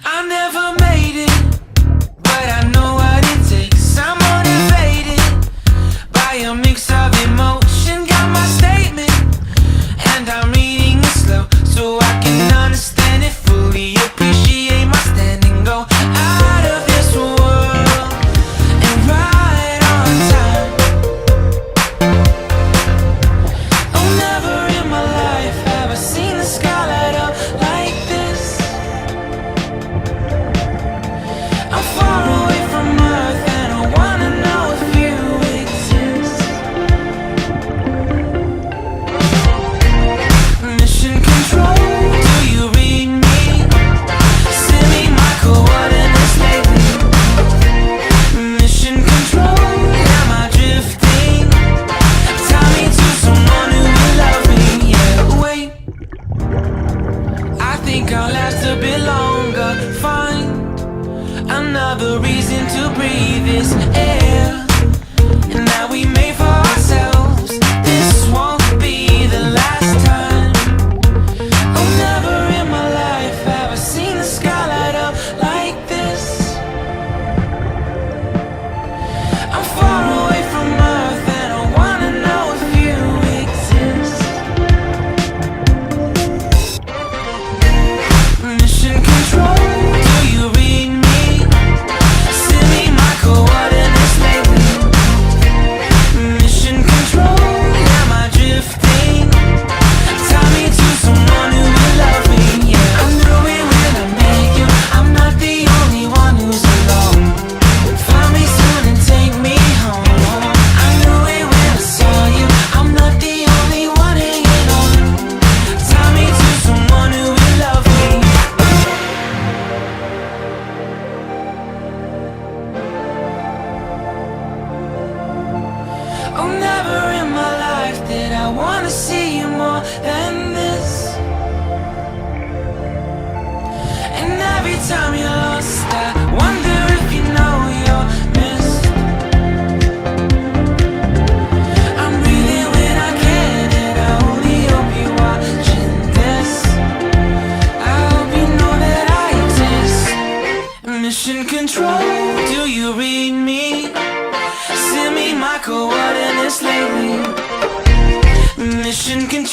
I never made it, but I know what it takes. I'm motivated by a mix of emotion. Got my statement, and I'm reading it slow so I can understand it fully. Appreciate my standing, go out of this world and right on time. Oh, never in my life have I seen the sky light up like this. I'm far away from Earth and I wanna know if you exist. Mission control, do you read me? Send me my coordinates lately. Mission control, am I drifting? Tie me to someone who will love me. Yeah, wait, I think I'll last a bit longer. Find another reason to breathe this air, and that we made for ourselves. This won't be the last time. Oh, never in my life have I seen the sky light up like this. I'm far away from Earth and I wanna know if you exist. Mission control, do you read me? Send me my coordinates lately. Mission control, am I drifting? Tie me to someone who will love me. Yeah, I knew it when I met you. I'm not the only one who's alone. Find me soon and take me home. I knew it when I saw you. I'm not the only one hanging on. Tie me to someone who will love me. Oh, never in my life did I wanna see you more than this. And every time you're lost, I wonder if you know you're missed. I'm breathing when I can, and I only hope you're watching this. I hope you know that I exist. Mission control, do you read me? Send me my coordinates lately. Mission control.